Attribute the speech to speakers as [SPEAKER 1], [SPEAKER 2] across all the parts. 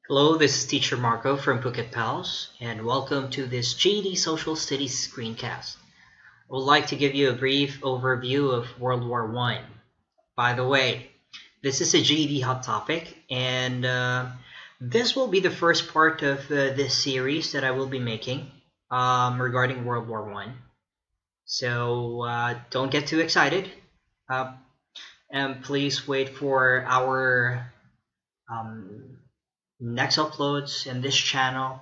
[SPEAKER 1] Hello, this is Teacher Marco from Phuket Pals, and welcome to this GED Social Studies screencast. I would like to give you a brief overview of World War One. By the way, this is a GED hot topic, and this will be the first part of this series that I will be making regarding World War One. So don't get too excited, uh, and please wait for our um, next uploads in this channel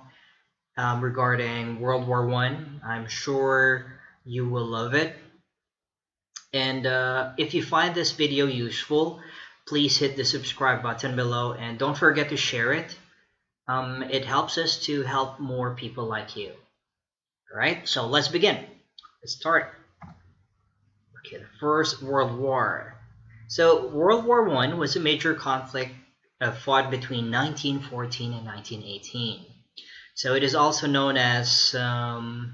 [SPEAKER 1] regarding World War One. I'm sure you will love it. And if you find this video useful, please hit the subscribe button below and don't forget to share it. It helps us to help more people like you. All right, so let's begin. Let's start. Okay, the First World War. So World War One was a major conflict fought between 1914 and 1918. So it is also known as the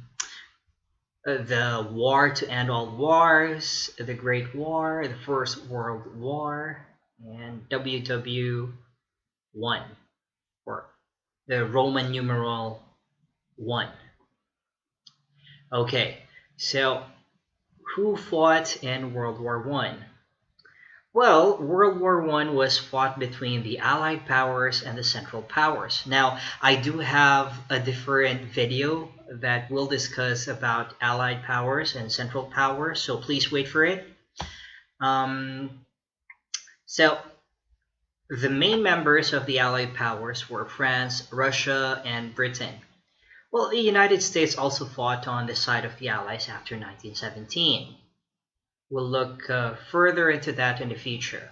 [SPEAKER 1] War to End All Wars, the Great War, the First World War, and WW1, or the Roman numeral 1. Okay, so who fought in World War One? Well, World War One was fought between the Allied powers and the Central Powers. Now, I do have a different video that will discuss about Allied powers and Central powers, so please wait for it. Um, so, the main members of the Allied powers were France, Russia, and Britain. Well, the United States also fought on the side of the Allies after 1917. We'll look further into that in the future.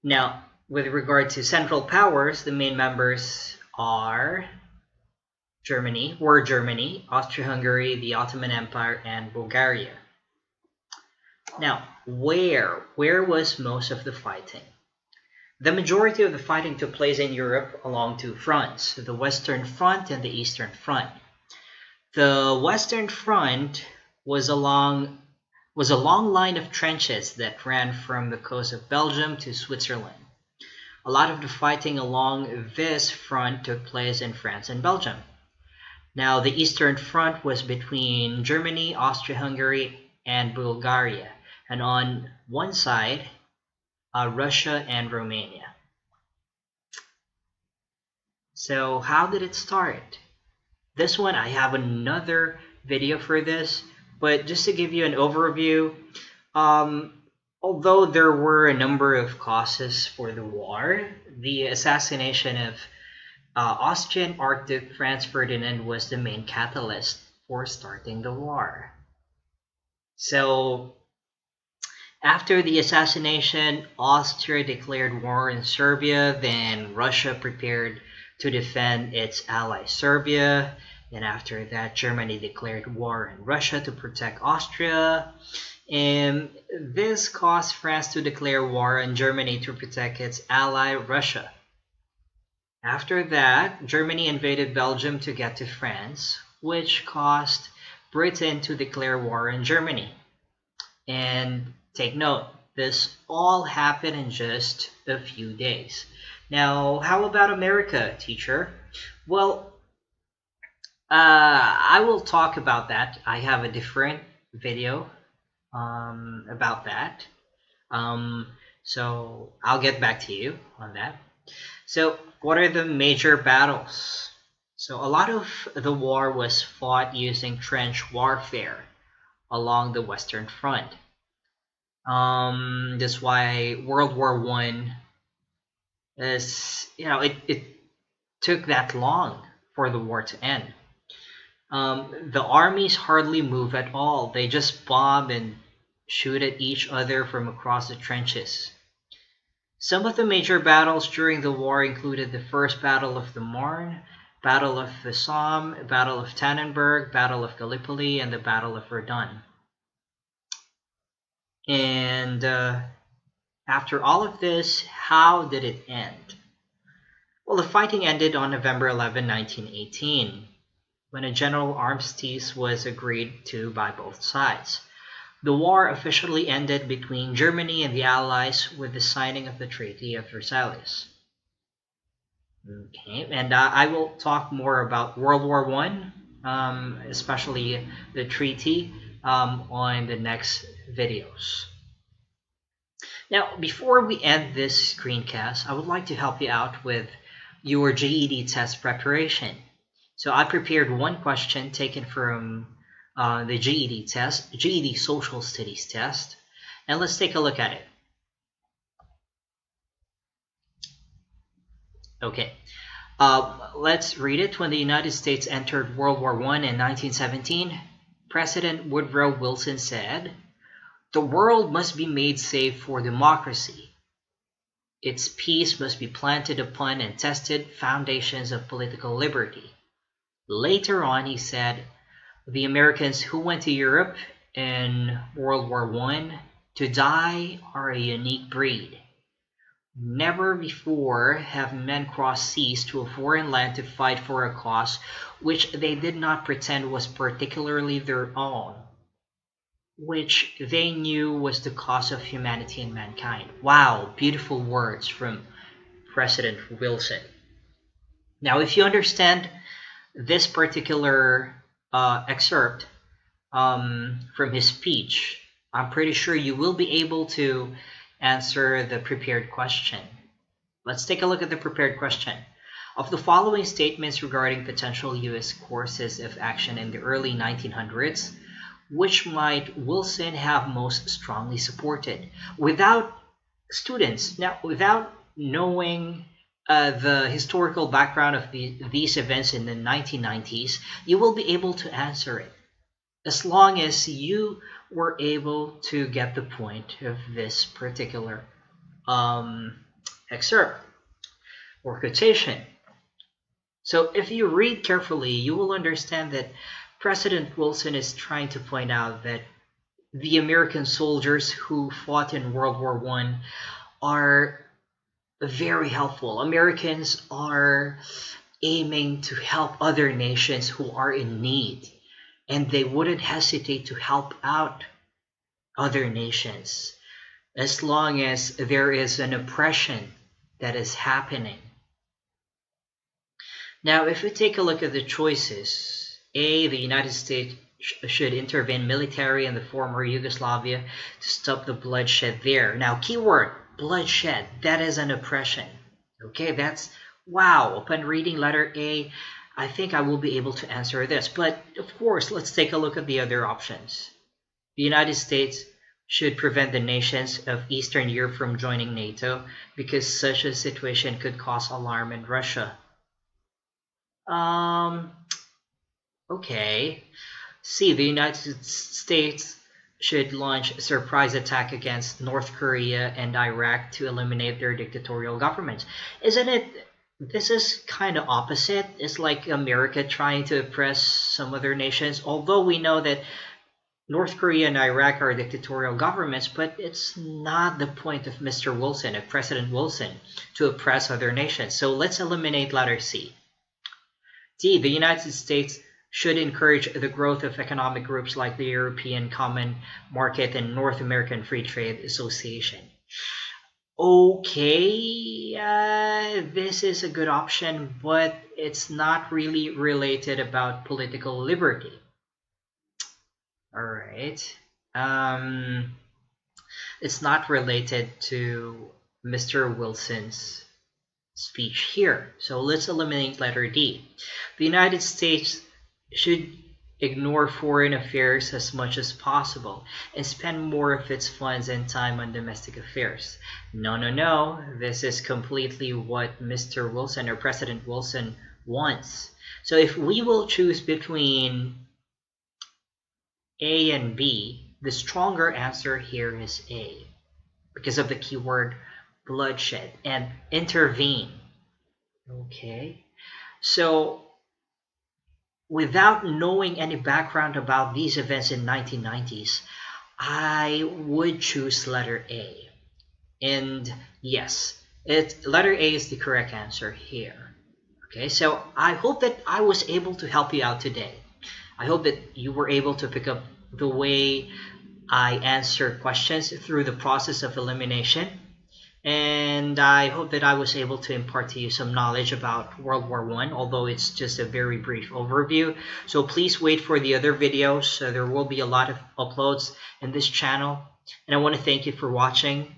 [SPEAKER 1] Now, with regard to Central Powers, the main members were Germany, Austria-Hungary, the Ottoman Empire, and Bulgaria. Now, where was most of the fighting? The majority of the fighting took place in Europe along two fronts, the Western Front and the Eastern Front. The Western Front was a long line of trenches that ran from the coast of Belgium to Switzerland. A lot of the fighting along this front took place in France and Belgium. Now, the Eastern Front was between Germany, Austria-Hungary, and Bulgaria, and on one side, Russia and Romania. So how did it start? This one, I have another video for this, but just to give you an overview, although there were a number of causes for the war, the assassination of Austrian Archduke Franz Ferdinand was the main catalyst for starting the war. So, after the assassination, Austria declared war in Serbia, then Russia prepared to defend its ally Serbia, and after that, Germany declared war in Russia to protect Austria, and this caused France to declare war on Germany to protect its ally Russia. After that, Germany invaded Belgium to get to France, which caused Britain to declare war on Germany. And take note, this all happened in just a few days. Now, how about America, teacher? Well, I will talk about that. I have a different video about that. So I'll get back to you on that. So what are the major battles? So a lot of the war was fought using trench warfare along the Western Front. That's why World War One is, it took that long for the war to end. The armies hardly move at all. They just bomb and shoot at each other from across the trenches. Some of the major battles during the war included the First Battle of the Marne, Battle of the Somme, Battle of Tannenberg, Battle of Gallipoli, and the Battle of Verdun. And after all of this, how did it end? Well, the fighting ended on November 11, 1918, when a general armistice was agreed to by both sides. The war officially ended between Germany and the Allies with the signing of the Treaty of Versailles. Okay, and I will talk more about World War One, especially the treaty, on the next videos. Now, before we end this screencast, I would like to help you out with your GED test preparation. So I prepared one question taken from the GED test, GED Social Studies test, and let's take a look at it. Okay, let's read it. When the United States entered World War I in 1917, President Woodrow Wilson said, "The world must be made safe for democracy. Its peace must be planted upon and tested foundations of political liberty." Later on, he said, "The Americans who went to Europe in World War I to die are a unique breed. Never before have men crossed seas to a foreign land to fight for a cause which they did not pretend was particularly their own, which they knew was the cause of humanity and mankind." Wow, beautiful words from President Wilson. Now, if you understand this particular excerpt from his speech, I'm pretty sure you will be able to answer the prepared question. Let's take a look at the prepared question. Of the following statements regarding potential U.S. courses of action in the early 1900s, which might Wilson have most strongly supported? Without without knowing the historical background of these events in the 1990s, you will be able to answer it as long as you were able to get the point of this particular excerpt or quotation. So if you read carefully, you will understand that President Wilson is trying to point out that the American soldiers who fought in World War I are very helpful. Americans are aiming to help other nations who are in need, and they wouldn't hesitate to help out other nations as long as there is an oppression that is happening. Now, if we take a look at the choices, A, the United States should intervene military in the former Yugoslavia to stop the bloodshed there. Now, keyword, bloodshed, that is an oppression. Okay, that's, wow, upon reading letter A, I think I will be able to answer this. But of course, let's take a look at the other options. The United States should prevent the nations of Eastern Europe from joining NATO because such a situation could cause alarm in Russia. Okay. C, the United States should launch a surprise attack against North Korea and Iraq to eliminate their dictatorial governments. Isn't it? This is kind of opposite. It's like America trying to oppress some other nations, although we know that North Korea and Iraq are dictatorial governments, but it's not the point of Mr. Wilson, of President Wilson, to oppress other nations. So let's eliminate letter C. D, the United States should encourage the growth of economic groups like the European Common Market and North American Free Trade Association. Okay, this is a good option, but it's not really related about political liberty. All right. It's not related to Mr. Wilson's speech here. So let's eliminate letter D. The United States should ignore foreign affairs as much as possible and spend more of its funds and time on domestic affairs. No, no, no. This is completely what Mr. Wilson or President Wilson wants. So if we will choose between A and B, the stronger answer here is A because of the keyword bloodshed and intervene. Okay, so without knowing any background about these events in 1990s, I would choose letter A. And yes, letter A is the correct answer here. Okay, so I hope that I was able to help you out today. I hope that you were able to pick up the way I answer questions through the process of elimination. And I hope that I was able to impart to you some knowledge about World War One, although it's just a very brief overview. So please wait for the other videos. There will be a lot of uploads in this channel. And I want to thank you for watching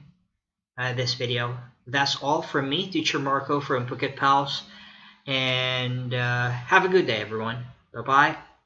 [SPEAKER 1] this video. That's all from me, Teacher Marco from Phuket Pals. And have a good day, everyone. Bye-bye.